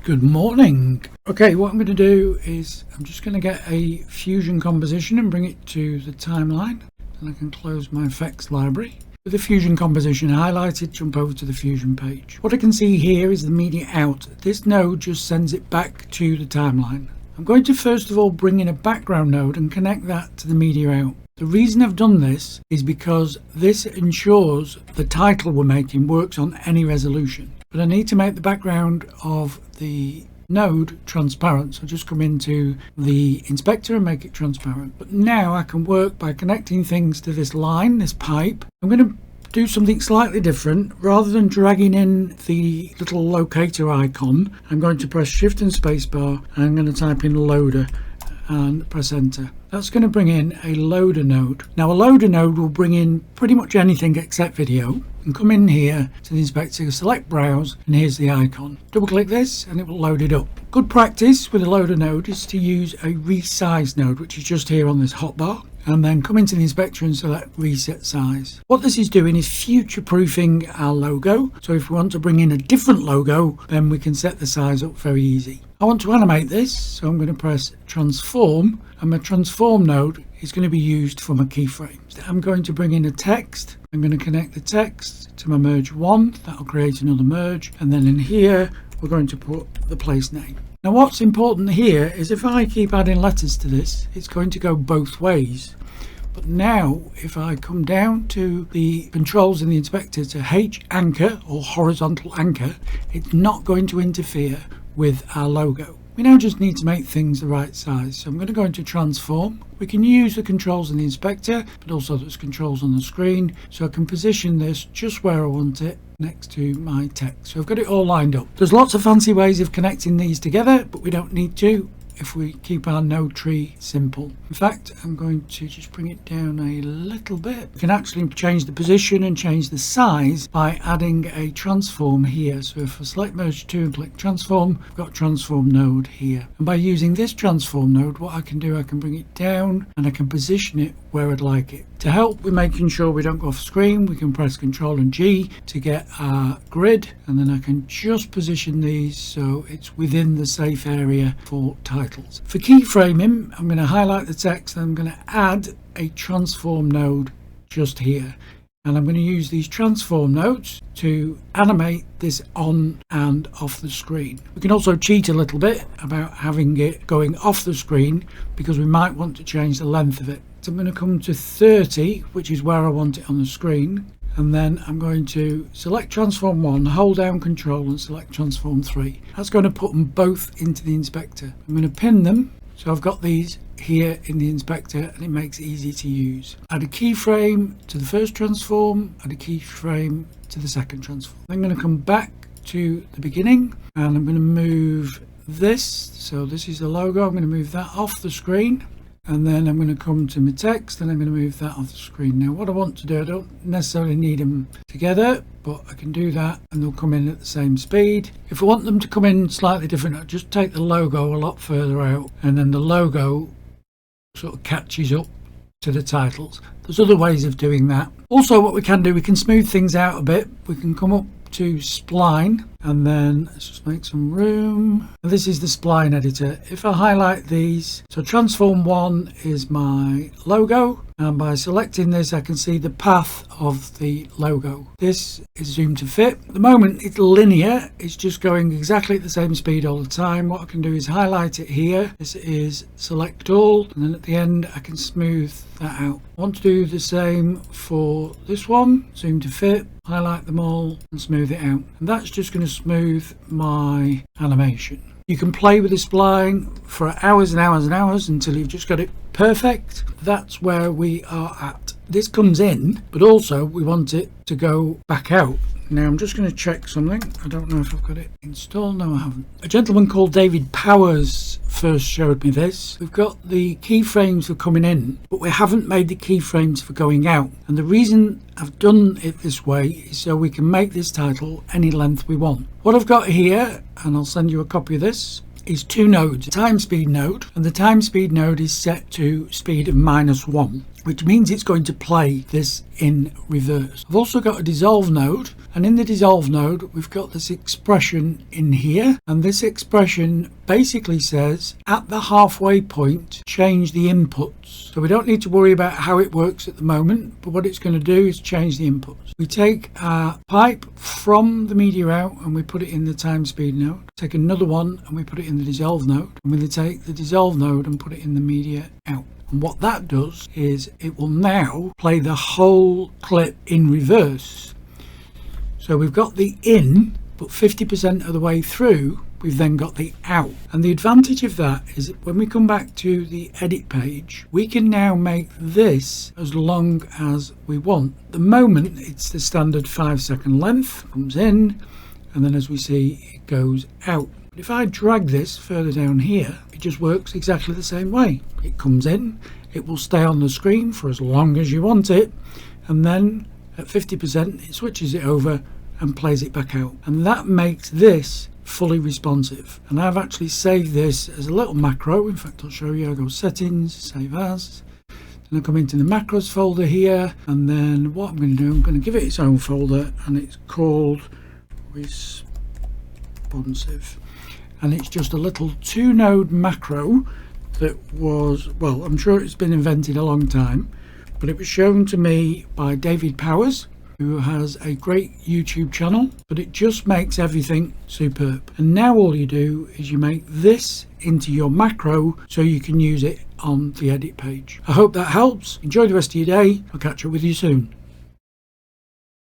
Good morning. Okay, what I'm going to do is I'm just going to get a Fusion composition and bring it to the timeline. And I can close my effects library. With the Fusion composition highlighted, jump over to the Fusion page. What I can see here is the media out. This node just sends it back to the timeline. I'm going to first of all bring in a background node and connect that to the media out. The reason I've done this is because this ensures the title we're making works on any resolution. But I need to make the background of the node transparent, so just come into the inspector and make it transparent. But now I can work by connecting things to this line, this pipe. I'm going to do something slightly different. Rather than dragging in the little locator icon, I'm going to press shift and spacebar and I'm going to type in loader and press enter. That's going to bring in a loader node. Now a loader node will bring in pretty much anything except video. And come in here to the inspector, select browse, and here's the icon. Double click this and it will load it up. Good practice with a loader node is to use a resize node, which is just here on this hotbar, and then come into the inspector and select reset size. What this is doing is future proofing our logo. So if we want to bring in a different logo, then we can set the size up very easy. I want to animate this, so I'm going to press transform, and my transform node is going to be used for my keyframes. I'm going to bring in a text. I'm going to connect the text to my merge 1. That'll create another merge, and then in here we're going to put the place name. Now what's important here is if I keep adding letters to this, it's going to go both ways. But now if I come down to the controls in the inspector to H anchor or horizontal anchor, it's not going to interfere with our logo. We now just need to make things the right size. So I'm going to go into transform. We can use the controls in the inspector, but also there's controls on the screen. So I can position this just where I want it next to my text. So I've got it all lined up. There's lots of fancy ways of connecting these together, but we don't need to if we keep our node tree simple. In fact, I'm going to just bring it down a little bit. We can actually change the position and change the size by adding a transform here. So if I select merge 2 and click transform, I've got a transform node here. And by using this transform node, what I can do, I can bring it down and I can position it where I'd like it. To help with making sure we don't go off screen, we can press Ctrl and G to get our grid, and then I can just position these so it's within the safe area for titles. For keyframing, I'm going to highlight the text and I'm going to add a transform node just here. And I'm going to use these transform nodes to animate this on and off the screen. We can also cheat a little bit about having it going off the screen because we might want to change the length of it. So I'm going to come to 30, which is where I want it on the screen. And then I'm going to select transform 1, hold down control and select transform 3. That's going to put them both into the inspector. I'm going to pin them. So I've got these here in the inspector and it makes it easy to use. Add a keyframe to the first transform, add a keyframe to the second transform. I'm going to come back to the beginning and I'm going to move this. So this is the logo. I'm going to move that off the screen. And then I'm going to come to my text and I'm going to move that off the screen. Now what I want to do, I don't necessarily need them together, but I can do that and they'll come in at the same speed. If I want them to come in slightly different, I'll just take the logo a lot further out and then the logo sort of catches up to the titles. There's other ways of doing that. Also what we can do, we can smooth things out a bit. We can come up to spline and then let's just make some room. And this is the spline editor. If I highlight these, so transform 1 is my logo, and by selecting this I can see the path of the logo. This is zoomed to fit. At the moment it's linear, it's just going exactly at the same speed all the time. What I can do is highlight it here. This is select all, and then at the end I can smooth that out. I want to do the same for this one, zoom to fit, highlight them all and smooth it out, and that's just going to smooth my animation. You can play with the spline for hours and hours and hours until you've just got it perfect. That's where we are at. This comes in, but also we want it to go back out. Now I'm just going to check something. I don't know if I've got it installed. No, I haven't. A gentleman called David Powers first showed me this. We've got the keyframes for coming in, but we haven't made the keyframes for going out. And the reason I've done it this way is so we can make this title any length we want. What I've got here, and I'll send you a copy of this, is two nodes, a time speed node, and the time speed node is set to speed of -1. which means it's going to play this in reverse. I've also got a dissolve node, and in the dissolve node we've got this expression in here, and this expression basically says at the halfway point change the inputs. So we don't need to worry about how it works at the moment, but what it's going to do is change the inputs. We take our pipe from the media out and we put it in the time speed node, take another one and we put it in the dissolve node, and we take the dissolve node and put it in the media out. And what that does is it will now play the whole clip in reverse. So we've got the in, but 50% of the way through we've then got the out. And the advantage of that is that when we come back to the edit page, we can now make this as long as we want. At the moment it's the standard 5-second length, comes in, and then as we see it goes out. But if I drag this further down here, it just works exactly the same way. It comes in, it will stay on the screen for as long as you want it, and then at 50% it switches it over and plays it back out. And that makes this fully responsive. And I've actually saved this as a little macro. In fact, I'll show you. I go settings, save as, then I come into the macros folder here, and then what I'm going to do, I'm going to give it its own folder, and it's called responsive. And it's just a little 2-node macro that was, well, I'm sure it's been invented a long time, but it was shown to me by David Powers, who has a great YouTube channel, but it just makes everything superb. And now all you do is you make this into your macro so you can use it on the edit page. I hope that helps. Enjoy the rest of your day. I'll catch up with you soon.